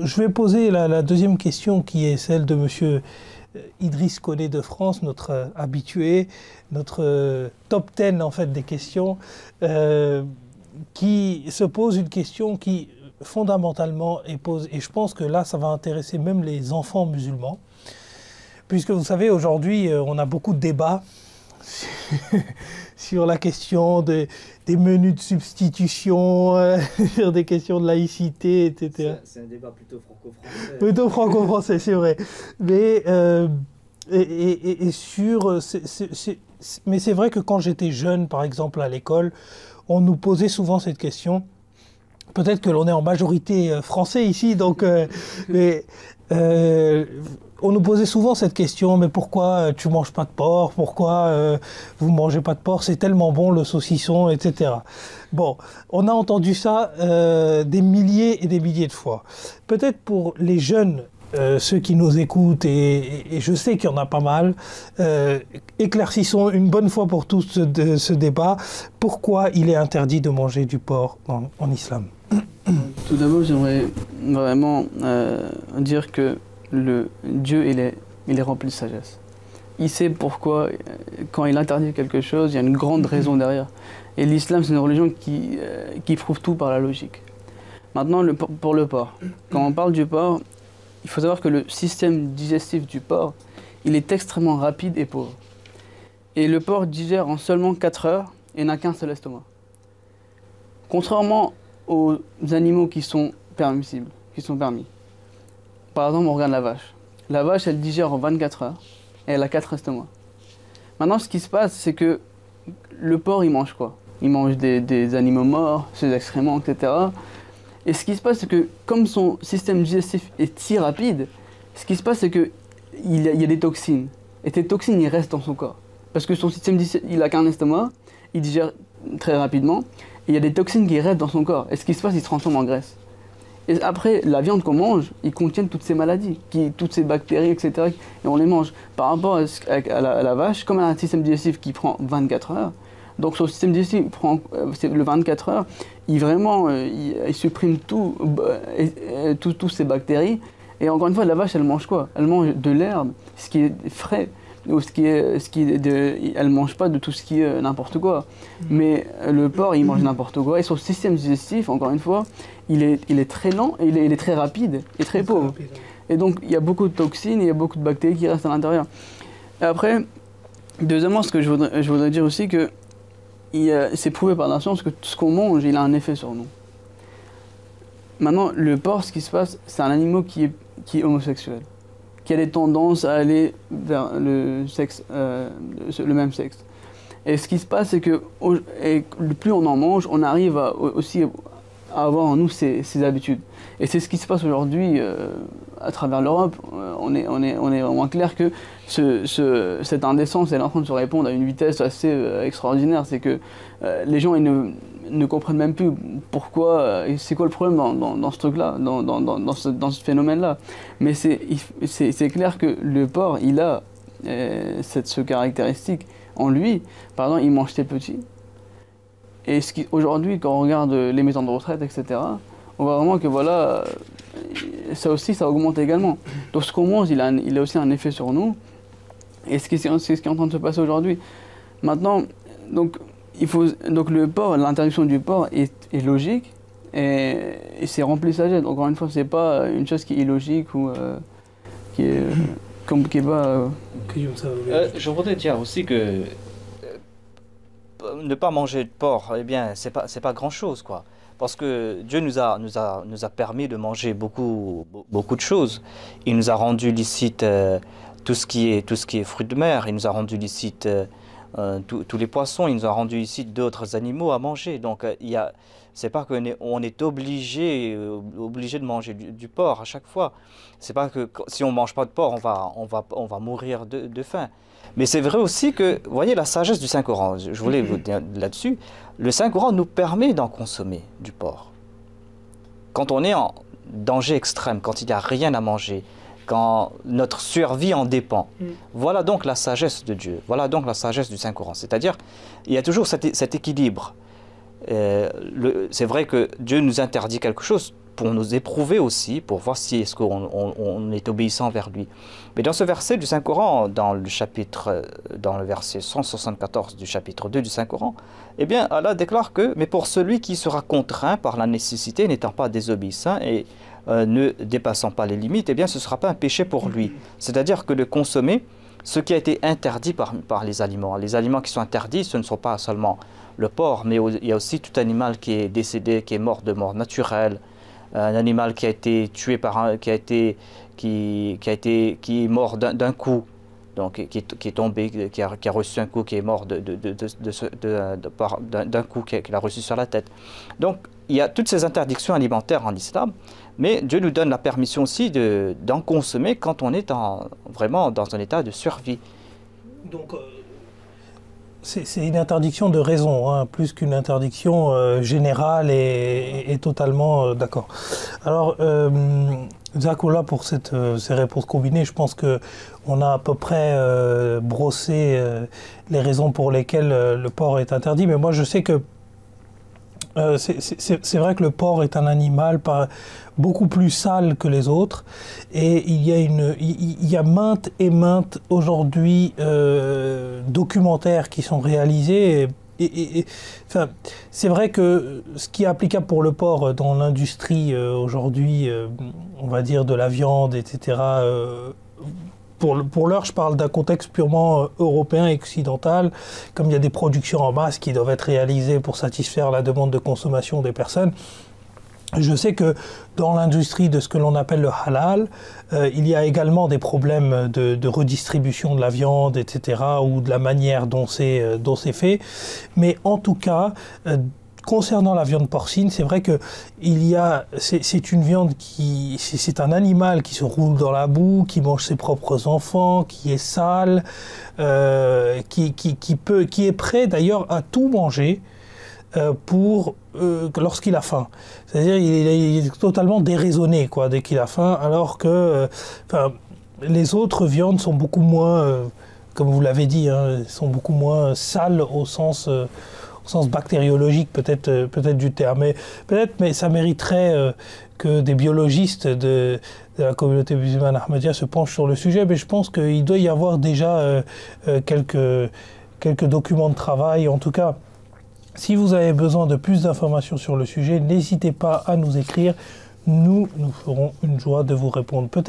je vais poser la deuxième question qui est celle de Monsieur Idriss Koné de France, notre habitué, notre top 10 en fait des questions, qui se pose une question qui fondamentalement est posée, et je pense que là ça va intéresser même les enfants musulmans, puisque vous savez aujourd'hui on a beaucoup de débats sur la question des menus de substitution, sur des questions de laïcité, etc. C'est un débat plutôt franco-français. Plutôt franco-français, c'est vrai. Mais, mais c'est vrai que quand j'étais jeune, par exemple à l'école, on nous posait souvent cette question. Peut-être que l'on est en majorité français ici, donc, mais on nous posait souvent cette question, mais pourquoi tu manges pas de porc? Pourquoi vous mangez pas de porc? C'est tellement bon le saucisson, etc. Bon, on a entendu ça des milliers et des milliers de fois. Peut-être pour les jeunes, ceux qui nous écoutent, et je sais qu'il y en a pas mal, éclaircissons une bonne fois pour tous ce débat. Pourquoi il est interdit de manger du porc en islam? Tout d'abord, j'aimerais vraiment dire que Dieu, il est rempli de sagesse. Il sait pourquoi, quand il interdit quelque chose, il y a une grande raison derrière. Et l'islam, c'est une religion qui prouve tout par la logique. Maintenant, pour le porc. Quand on parle du porc, il faut savoir que le système digestif du porc, il est extrêmement rapide et pauvre. Et le porc digère en seulement 4 heures et n'a qu'un seul estomac. Contrairement aux animaux qui sont permissibles, qui sont permis. Par exemple, on regarde la vache. La vache, elle digère en 24 heures et elle a 4 estomacs. Maintenant, ce qui se passe, c'est que le porc, il mange quoi? Il mange des animaux morts, ses excréments, etc. Et ce qui se passe, c'est que comme son système digestif est si rapide, ce qui se passe, c'est qu'il y a des toxines. Et ces toxines, ils restent dans son corps. Parce que son système digestif, il n'a qu'un estomac, il digère très rapidement, et il y a des toxines qui restent dans son corps. Et ce qui se passe, il se transforme en graisse. Et après, la viande qu'on mange, ils contiennent toutes ces maladies, toutes ces bactéries, etc. Et on les mange. Par rapport à la vache, comme elle a un système digestif qui prend 24 heures, donc son système digestif prend le 24 heures, il supprime toutes ces bactéries. Et encore une fois, la vache, elle mange quoi? Elle mange de l'herbe, ce qui est frais. Ou elle mange pas de tout ce qui est n'importe quoi. Mais le porc, il mange n'importe quoi. Et son système digestif, encore une fois, il est très lent, et il est très rapide et très pauvre. Et donc, il y a beaucoup de toxines, et il y a beaucoup de bactéries qui restent à l'intérieur. Et après, deuxièmement, ce que je voudrais dire aussi, que c'est prouvé par la science que tout ce qu'on mange, il a un effet sur nous. Maintenant, le porc, ce qui se passe, c'est un animal qui est homosexuel, qui a des tendances à aller vers le même sexe. Et ce qui se passe, c'est que plus on en mange, on arrive aussi à avoir en nous ces habitudes. Et c'est ce qui se passe aujourd'hui à travers l'Europe. On est vraiment clair que cette indécence, elle est en train de se répandre à une vitesse assez extraordinaire. C'est que les gens, ils ne comprennent même plus pourquoi, c'est quoi le problème dans ce truc-là, dans ce phénomène-là. Mais c'est clair que le porc, il a ce caractéristique en lui. Par exemple, il mange ses petits. Et aujourd'hui, quand on regarde les maisons de retraite, etc., on voit vraiment que voilà, ça aussi, ça augmente également. Donc ce qu'on mange, il a aussi un effet sur nous. Et c'est ce qui est en train de se passer aujourd'hui. Maintenant, donc le porc, l'interdiction du porc est logique, et c'est rempli de sagesse. Encore une fois, c'est pas une chose qui est illogique ou qui est pas. Je voudrais dire aussi que ne pas manger de porc, eh bien, c'est pas grand-chose, quoi. Parce que Dieu nous a permis de manger beaucoup de choses. Il nous a rendu licite tout ce qui est fruits de mer. Il nous a rendu licite tous les poissons. Il nous a rendu licite d'autres animaux à manger. Donc c'est pas qu'on est obligé de manger du porc à chaque fois. C'est pas que si on mange pas de porc, on va mourir de faim. Mais c'est vrai aussi que, vous voyez, la sagesse du Saint-Coran, je voulais vous dire là-dessus, le Saint-Coran nous permet d'en consommer du porc. Quand on est en danger extrême, quand il n'y a rien à manger, quand notre survie en dépend. Voilà donc la sagesse de Dieu, voilà donc la sagesse du Saint-Coran. C'est-à-dire, il y a toujours cet équilibre. C'est vrai que Dieu nous interdit quelque chose, pour nous éprouver aussi, pour voir si est-ce qu'on est obéissant vers lui. Mais dans ce verset du Saint-Coran, dans le verset 174 du chapitre 2 du Saint-Coran, eh bien, Allah déclare que, mais pour celui qui sera contraint par la nécessité, n'étant pas désobéissant et ne dépassant pas les limites, eh bien, ce ne sera pas un péché pour lui. C'est-à-dire que de consommer ce qui a été interdit par les aliments. Les aliments qui sont interdits, ce ne sont pas seulement le porc, mais il y a aussi tout animal qui est décédé, qui est mort de mort naturelle, un animal qui a été tué qui est mort d'un coup, donc qui est tombé, qui a reçu un coup, qui est mort d'un coup qu'il a reçu sur la tête. Donc il y a toutes ces interdictions alimentaires en islam, mais Dieu nous donne la permission aussi d'en consommer quand on est vraiment dans un état de survie. Donc c'est une interdiction de raison, hein, plus qu'une interdiction générale et totalement d'accord. Alors, Jazakallah pour ces réponses combinées. Je pense qu'on a à peu près brossé les raisons pour lesquelles le porc est interdit. Mais moi, je sais que c'est vrai que le porc est un animal beaucoup plus sale que les autres, et il y a maintes et maintes aujourd'hui documentaires qui sont réalisés. Enfin, c'est vrai que ce qui est applicable pour le porc dans l'industrie aujourd'hui, on va dire de la viande, etc. Pour l'heure, je parle d'un contexte purement européen et occidental, comme il y a des productions en masse qui doivent être réalisées pour satisfaire la demande de consommation des personnes. Je sais que dans l'industrie de ce que l'on appelle le halal, il y a également des problèmes de redistribution de la viande, etc., ou de la manière dont c'est fait. Mais en tout cas, concernant la viande porcine, c'est vrai que c'est une viande c'est un animal qui se roule dans la boue, qui mange ses propres enfants, qui est sale, qui est prêt d'ailleurs à tout manger lorsqu'il a faim. C'est-à-dire il est totalement déraisonné dès qu'il a faim, alors que les autres viandes sont beaucoup moins, comme vous l'avez dit, hein, sont beaucoup moins sales au sens bactériologique peut-être du terme, mais ça mériterait que des biologistes de la communauté musulmane ahmadiyya se penchent sur le sujet. Mais je pense qu'il doit y avoir déjà quelques documents de travail. En tout cas, si vous avez besoin de plus d'informations sur le sujet, n'hésitez pas à nous écrire. Nous ferons une joie de vous répondre. Peut-être